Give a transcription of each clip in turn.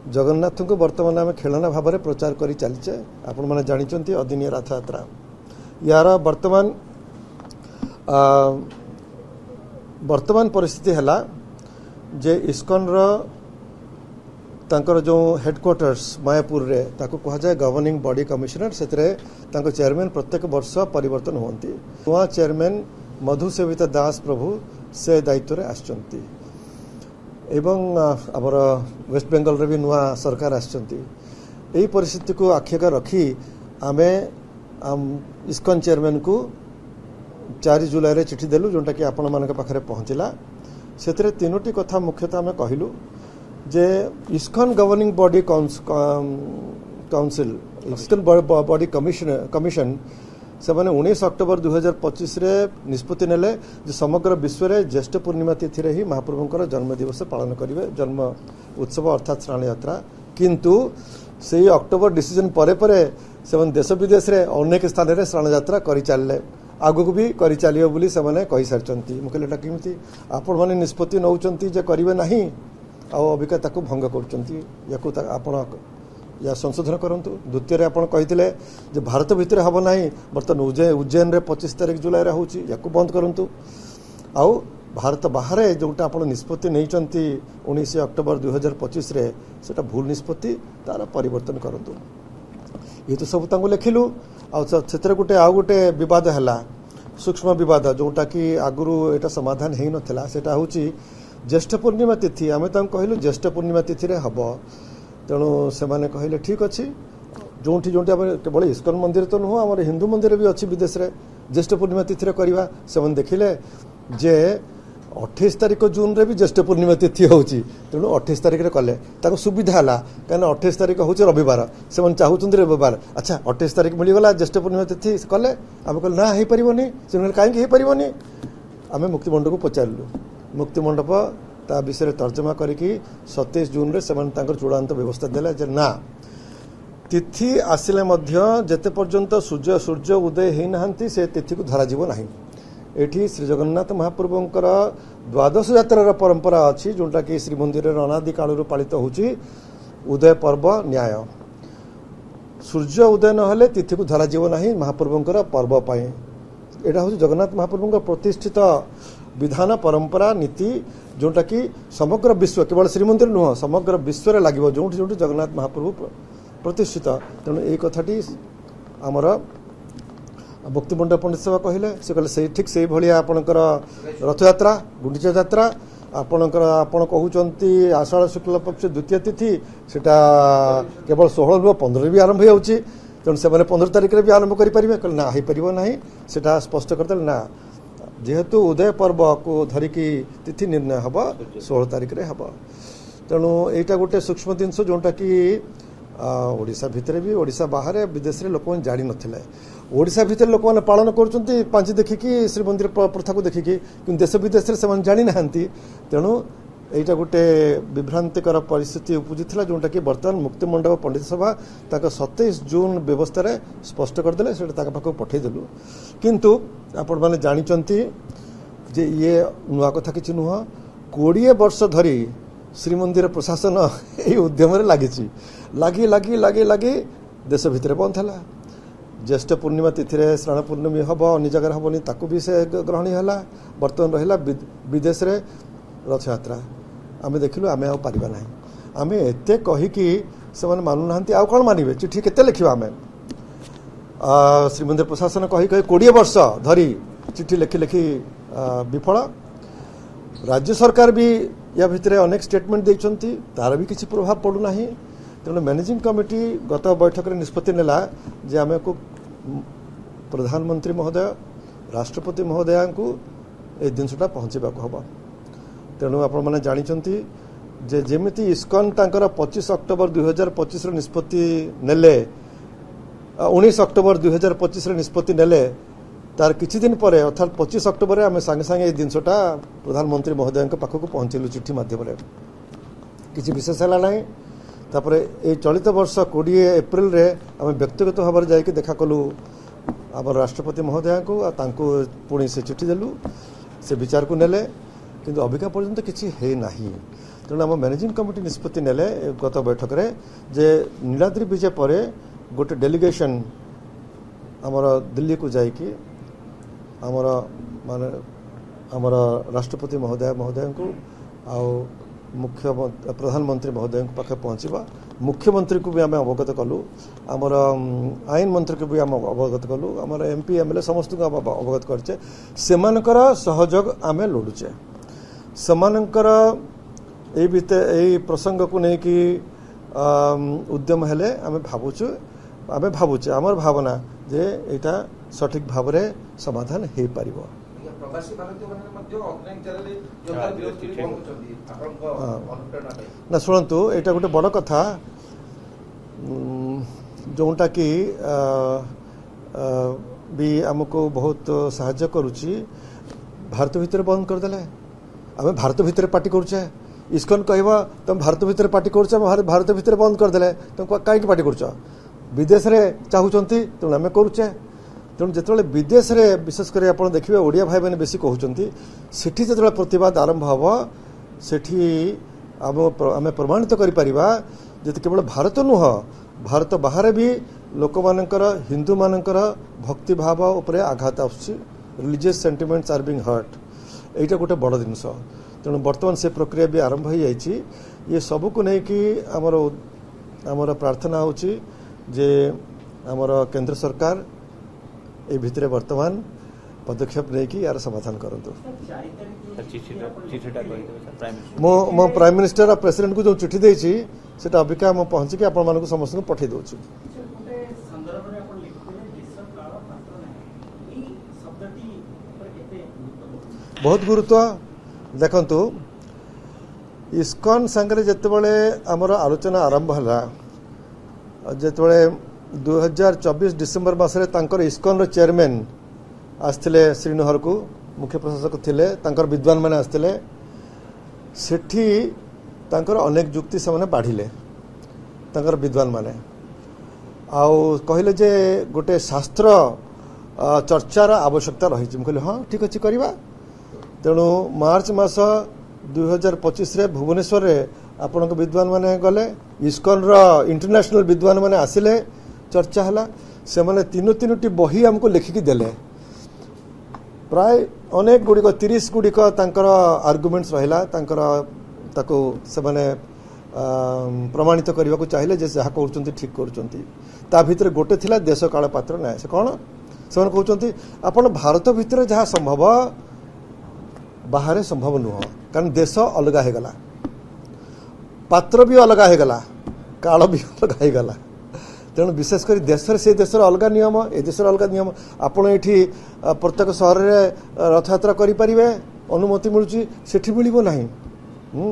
जगन्नाथ को बर्तमान आम खेलना भाव में प्रचार कर चलीचे। आपण मैंने जानते अदिनिया रथ यात्रा यार वर्तमान परिस्थिति है जे इस्कॉन तांकर जो हेडक्वार्टर्स मायापुर रे ताको कहा जाए गवर्निंग बॉडी कमिशनर से चेयरमैन प्रत्येक वर्ष परिवर्तन होती। नुआ चेयरमैन मधुसेविता दास प्रभु से दायित्व रे आछंती एवं आमर वेस्ट बेंगल रे भी नुआ सरकार आछंती। एही परिस्थिति को आखिका रखी आमे इस्कॉन चेयरमैन को 4 जुलाई रे चिठी देलु जोंटा कि आपण मान पाखरे पहुंचला। से तीनोटी कथा मुख्यतः आम कहलु जे ISKCON governing body council ISKCON body commission से मैंने 19 अक्टोबर 2025 रे निष्पत्ति नेले जे समग्र विश्व रे ज्येष्ठ पूर्णिमा तिथि रे ही महाप्रभुंकर जन्म दिवस पालन करिवे जन्म उत्सव अर्थात श्रावण यात्रा। किंतु से अक्टोबर डिसीजन परे परे से देश विदेश रे अनेक स्थान रे श्रावण यात्रा करि चालले आगु भी करि चालियो बोली से माने कहि सारचंती। मु कहले केमिति आपण माने निष्पत्ति नउचंती जे करिवे नाही आ अबिका ताकू भंग करचंती याकू आपण या संशोधन करंतु। द्वितीय रे आपण कहिथिले जे भारत भितर हबो नाही बर्तन उज्जैन रे 25 तारिख जुलाई रे होउची याकू बंद करंतु। आ भारत बाहर जोटा आपण निष्पत्ति नैचंती 19 अक्टोबर 2025 रे सेटा भूल निष्पत्ति तार परिवर्तन करंतु। ये तो सब तांगु लेखिलु आ सेतरे गुटे आ गुटे विवाद हला सूक्ष्म विवाद जोटा कि आगुरु एटा समाधान हेइ नथिला सेटा होउची ज्येष्ठ पूर्णिमा तिथि। आमे तांग कहिलु ज्येष्ठ पूर्णिमा तिथि रे हबो तेणु से माने कहले ठीक अच्छी जोठी जोठी केवल इस्कॉन मंदिर तो नुह आम हिंदू मंदिर भी अच्छी विदेश में ज्येष्ठ पूर्णिमा तिथि करवा से देखिले जे 28 तारिख जून रे भी ज्येष्ठ पूर्णिमा तिथि होची तेणु 28 तारिख रे कले ताको सुविधा हला कहीं 28 तारिख होची रविवार से चाहूँ रविवार अच्छा 28 तारिख मिलगला ज्येष्ठ पूर्णिमा तिथि कले आम कह ना हो पारे से कहीं हो पारे आम मुक्तिमंडप को पचारू मुक्तिमंडप ता विषय तर्जमा करिकी 27 जून रे सेमान तांकर चूड़ांत व्यवस्था देला जे ना तिथि आसिले मध्य जेते पर्यंत सूर्य उदय हेइ नाहंती से तिथि को धरा जीवो नाही। एठी श्री जगन्नाथ महाप्रभुंकर द्वादश यात्रार परंपरा अछि जोंटा कि श्रीमंदिर रे अनादि कालरु पालित होची उदय पर्व न्याय सूर्य उदय न हेले तिथि को धरा जीवो नाही महाप्रभुंकर पर्व पाए। एटा होची जगन्नाथ महाप्रभुंकर प्रतिष्ठित विधान परंपरा नीति जोटा कि समग्र विश्व केवल श्रीमंदिर नुह समग्र विश्व रे लागिवो जोठी जोठी जगन्नाथ महाप्रभु प्रतिष्ठित। तेणु ये कथाटी आमर मुक्तिमंडप पंडित सभा कहले से कहले से ठीक से भलिया आपणकर रथ यात्रा गुंडीचा यात्रा आपणकर आपण कहउचंती आषाढ़ शुक्ल पक्ष द्वितीय तिथि सेटा केवल 16 रु 15 भी आरंभ होउची तेणु से 15 तारिख रे भी आरंभ करि परिबे कहले ना हो परिबो नाही सेटा स्पष्ट करते ना जेहेतु उदय पर्व को धरिकी तिथि निर्णय हम 16 तारिख रे हम। तेणु यहाँ गोटे सूक्ष्म जिनस जोटा कि ओडिशा भितर भी ओडिशा बाहर विदेश रे लोक जानी नथिले ओडिशा भितर लोक माने पालन करचंती पांच देखिकी श्रीमंदिर प्रथा को देखिकी कि देश विदेश रे से जानी नाहंती। तेणु यहाँ गोटे विभ्रांतिकर परिस्थिति उपजिला जोटा कि बर्तमान मुक्तिमंडप पंडित सभा ताक 27 जून व्यवस्था रे स्पष्ट करदेले से पाखक पठेदेलु। किंतु आपण माने जानिचंती जे ये नुआ कथा किछि नुह 20 वर्ष धरी श्रीमंदिर प्रशासन यही उद्यम लगी लगी लगी लगी लगी देश भितर बंद है। ज्येष्ठ पूर्णिमा तिथि रे श्रावण पूर्णमी हम अन्य जगह हेनी ताकू भी से ग्रहणी है। बर्तमान रहा विदेश रे रथ यात्रा आम देखिलु आम आर ना आम एत कहीकि से मानु ना आउ कौन मानवे चिठी केते लिखा आम श्रीमंदिर प्रशासन कही कही 20 वर्ष धरी चिठी लिखि लिखि विफल। राज्य सरकार भी या भितर अनेक स्टेटमेंट देइछंती तार भी किसी प्रभाव पड़ूना। तेणु मैनेजिंग कमिटी गत बैठक में निष्पत्ति नेला जे आम को प्रधानमंत्री महोदय राष्ट्रपति महोदया को ए जिनसटा पहुँचवा हम। तेणु आपण मैंने जानी जे जेमिति इस्कॉन तांकर 25 अक्टोबर 2025 निष्पत्ति नेले 19 अक्टोबर 2025 निष्पत्ति नेले तार किछि दिन पर अर्थात 25 अक्टोबर आम सांगे सांगे जिनसटा प्रधानमंत्री महोदय पाखक पहुँचलु चिठी माध्यम किसी विशेष है ना। तापर ये चलित वर्ष 20 एप्रिल रे आम व्यक्तिगत भाव में जाकि देखा कलु आम राष्ट्रपति महोदय को पुणी से चिठी देलु से विचार को नेले किंतु अबिका पर्यंत किसी है ना। तेणु आम मैनेजिंग कमिटी निष्पत्ति नेले गत बैठक रे जे नीलाद्री विजय पर गोटे डेलीगेशन आमर दिल्ली को जाइकी आमर माने आमर राष्ट्रपति महोदय को आउ मुख्य प्रधानमंत्री महोदय पाखे पहुँचवा मुख्यमंत्री को भी आम अवगत कलु आमर आईन मंत्री को भी आम अवगत कलु आमर एमपी एमएलए समस्त को अवगत करचे सेमानकर सहयोग आम लोड़ुचे सेमानकर यही प्रसंग को नहीं कि उद्यम हेले आम भावुचे आमर भावना जे एटा सठिक भाव में समाधान हो पार ना शुणु यहाँ गोटे बड़ कथा जोटा कि भी आमको बहुत साहाय्य करुच्ची भारत भितर बंद करदे आम भारत भितर पार्टी करुचे इस्कन कहवा तुम भारत भितर पार्टी करुच भारत भितर बंद करदे तुम कहीं पार्टी करुच विदेश में चाहूँगी तेणु आम करुचे तेणु जो विदेश में विशेषकर आप देखिए ओडिया भाई मैंने बेसी कहते सेठी जो प्रतिवाद आरंभ हम सेठी आम प्रमाणित करें केवल भारत नुह भारत बाहर भी लोक मानकर हिंदू मानकर भक्ति भाव उपर आघात religious sentiments are being hurt एटा गोटे बड़ जिनस तेणु बर्तमान से प्रक्रिया भी आरंभ हो जाइए ये सबू को लेकिन आमर प्रार्थना होची जे आमर केंद्र सरकार ए भितरे वर्तमान पदक्षेप नहीं कि यार समाधान करंतु मो प्राइम मिनिस्टर और प्रेसिडेंट को जो चिठी देछि सेटा अबिका म पहुंची कि आपण मानको समस्त को पठै दोछु बहुत गुरुत्व देखंतु इस्कॉन संगे जेतेबेले आमर आलोचना आरंभ हला जेतेबेले 2024 डिसेम्बर मासरे तांकर इस्कॉन रो चेयरमैन आस्थिले श्रीनगर को मुख्य प्रशासक थिले तांकर विद्वान माने आस्थिले सेठी तांकर अनेक जुक्ति से माने बाढ़िले तांकर विद्वान माने आउ कहले जे गोटे शास्त्र चर्चार आवश्यकता रही कहले हाँ ठीक अच्छे करवा तेणु मार्च मास 2025 रे भुवनेश्वर रे आपण विद्वान माने गले इस्कॉन रो इंटरनेशनल विद्वान माने आसिले चर्चा है से मैंने तीनोटी बही आमको लिखिकी देले प्राय अनेक गुड़िक 30 गुड़िक आर्गुमेंट्स रहा से मैंने प्रमाणित करने को चाहिए जे जहाँ कर ठीक कर भितर गोटे थिला देश काल पात्र न्याय से कौन से कहते आपण भारत भितर जहाँ संभव बाहर संभव नुह कारण देश अलग हो गला पात्र भी अलग हो गला काल भी अलग हो गला तेणु विशेषकर देश से देशर अलग नियम ए देशर अलग नियम आपड़ ये प्रत्येक सहर में रथ यात्रा करें अनुमति मिलूँ सेठी मिल ना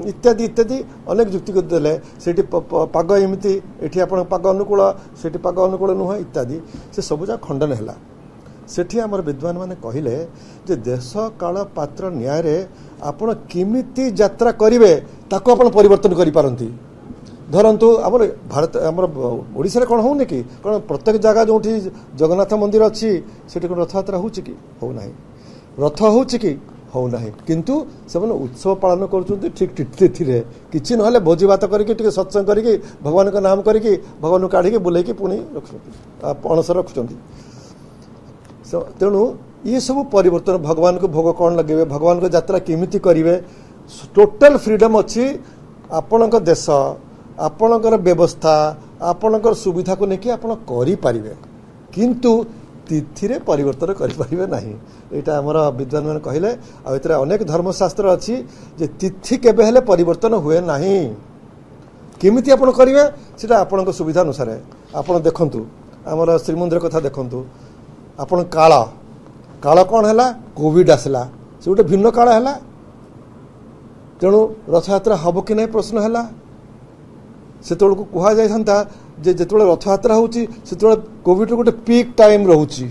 इत्यादि इत्यादि अनेक जुक्ति देले सेठी पाग एमती एठी आपण पाग अनुकूल सेठी पाग अनुकूल नुह इत्यादि से सबुजा खंडन है सेठी आमर विद्वान माने कहले जे देश काल पात्र न्याय आपण केमिति यात्रा करेंगे ताको आपण परिवर्तन करि पारंती धरतु आम भारत आमर ओडिशा कौन होनी कि कौन प्रत्येक जगह जो जगन्नाथ मंदिर अच्छी से रथ यात्रा हो रथ हो होना किंतु से उत्सव पालन कर ठीक तिथि किसी ना भोजी भात करके सत्संग करके भगवान का नाम करके भगवान काढ़ी बुलेकी पुणी पणस रखुंट तेणु ये सब परिवर्तन भगवान को भोग कौन लगे भगवान को यात्रा केमिति करेंगे टोटल फ्रीडम अच्छी आपण देश आपणकर व्यवस्था आपणकर सुविधा को लेकिन आपण करें किंतु तिथि रे परिवर्तन करें ना यहाँ आमर विद्वान मैंने कहले आर अनेक धर्मशास्त्र अच्छी जे तिथि केबे हेले परिवर्तन हुए ना केमिति आपण करेंगे सीटा आपण सुविधा अनुसार आपण देखंतु आमर श्रीमंदिर कथा देखंतु आपण काल काल कौन है कोविड आसला से गोटे भिन्न काल है तेणु रथ यात्रा हम कि नहीं प्रश्न है से कह जाता जो रथ यात्रा होती कोविड गोटे पीक टाइम रोचे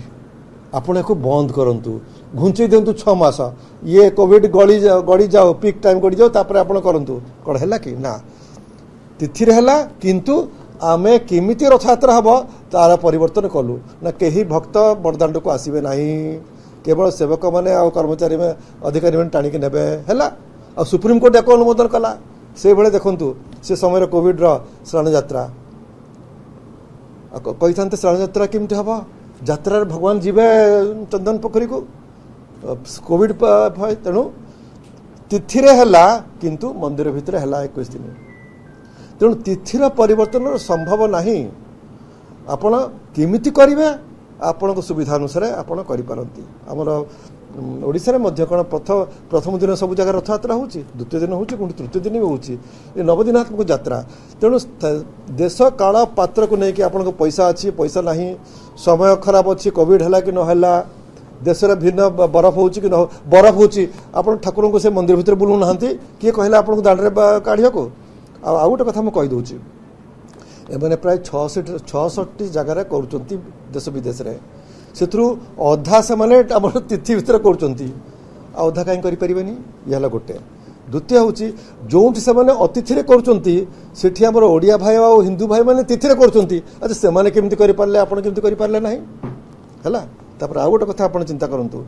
आपण या बंद करूँ घुंचे दिंतु 6 मास ये कोविड गड़ी जाओ पीक टाइम गड़ी जाओ तापर आपण करूँ कौन है कि ना तिथि है किंतु आमे केमिति रथ यात्रा हम तार परिवर्तन कलु ना कहीं भक्त बड़दाण्ड को आसबे ना केवल सेवक मैंने कर्मचारी में अधिकारी मैंने टाणिकी ने सुप्रीमकोर्ट एक अनुमोदन कला से भाई देखु से समय कोविड स्नान यात्रा कही था स्नान यात्रा केमती हम यात्रा भगवान जीवे चंदन पोखरी को कोविड तेणु तिथि किंतु मंदिर भितर है 21 दिन तेणु तिथिर परिवर्तन संभव नहीं आपण केमिति करिवे आपण सुविधा अनुसार आपण करि पारंती हमर ओडिसा रे मध्य कोन प्रथम दिन सब जगह रथ यात्रा होची द्वितीय दिन होची कोन तृतीय दिन भी होची ए नवदिनात्मक यात्रा तेणु देश काल पात्र को नहीं कि आपण को पैसा अछि पैसा नहीं समय खराब अछि कोविड हला कि न हला देश रे भिन्न बरफ होची कि न बरफ होची आपण ठाकुर को से मंदिर भीतर बुलु नहंती किए कहला आपण को दांड रे काढिया को आ गोटे कथा मैं कही दूची एमने प्राय 66 जगार कर देश विदेश रे से अधा से माने तिथि भितर करधा कहीं करें ये गोटे द्वितीय हूँ जो से अतिथि कर ओडिया भाई और हिंदू भाई मैंने तिथि अच्छा से मैंने केमती करें आपड़ करें ना है तापर आ गोटे कथा आप चिंता करूँ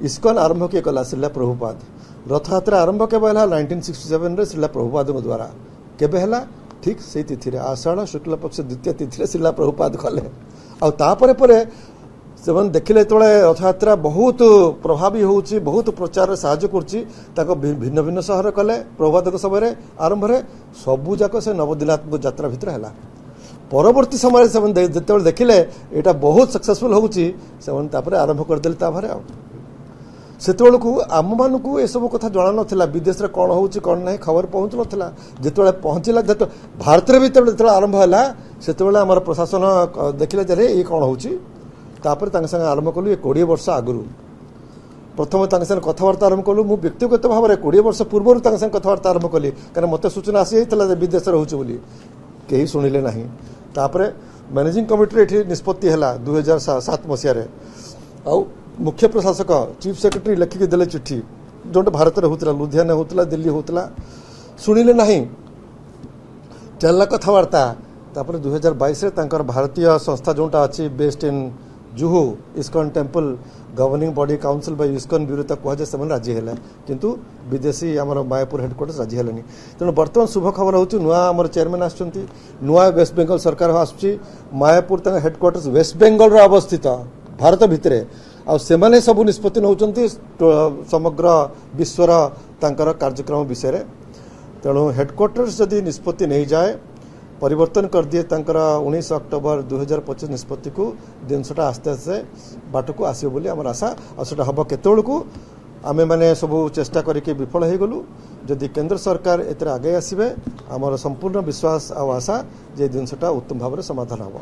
इस्कन आरंभ किए कला श्रीला प्रभुपाद रथ यात्रा आरंभ के 1967 श्रीला प्रभुपाद द्वारा केबे हला ठीक से तिथि आषाढ़ शुक्ल पक्ष द्वितीय तिथि श्रीला प्रभुपाद कले आपर से देखिले जो रथ यात्रा बहुत प्रभावी होची बहुत प्रचार साहाय्य कर भिन्न भिन्न सहर कले प्रभुपाद समय आरंभ में सबू जाक से नवदिनात्मक यात्रा भितर है परवर्ती समय जो देखिले यहाँ बहुत सक्सेसफुल होची आरंभ करदे आ से आम मानक ये सब कथा जना नाला विदेश में कौन हो कौन ना खबर पहुँचु नाला जो पहुँचला भारत में भी जो आरंभ है से आम प्रशासन देखिले जे ये कौन होपर आरंभ कलु ये 20 वर्ष आगु प्रथम कथबार्ता आरंभ कलु मु व्यक्तिगत भाव में 20 वर्ष पूर्व कथबार्ता आरंभ कली कारण मत सूचना आसी विदेश रोचे कहीं शुणिले ना तापर मैनेजिंग कमिटी ये निष्पत्ति है 2007 मसीह आउ मुख्य प्रशासक चीफ सेक्रेटरी लिखिक देले चिट्ठी जो भारत में होता लुधियाना होता दिल्ली होता शुणिले ना चलना कथबार्ता तापर 2022 में भारतीय संस्था जोटा अच्छी based in Juhu ISKCON temple governing body council by ISKCON bureau तक कहुए से राजी है किंतु विदेशी आम मायापुर हेडक्वार्टर्स राजी है तेणु बर्तमान शुभ खबर हो नुआ आम चेयरमैन आसुच्च नुआ वेस्ट बेंगल सरकार आसुच्ची मायापुर हेडक्वार्टर्स वेस्ट बेंगल अवस्थित भारत भितर आने सब निष्पत्ति नौ समग्र विश्वर तांकर कार्यक्रम विषय तेणु हेडक्वार्टर्स जदि निष्पत्ति नहीं जाए परिवर्तन कर दिए 19 अक्टोबर 2025 निष्पत्ति को जिनसा आस्ते आस्ते बाट को आसो बोली आम आशा और हम केतु आमे माने सब चेष्टा करके विफल हो गलु जदि केंद्र सरकार एतर आगे आसबे आमर संपूर्ण विश्वास आ आशा जे जिनसा उत्तम भाव समाधान हम।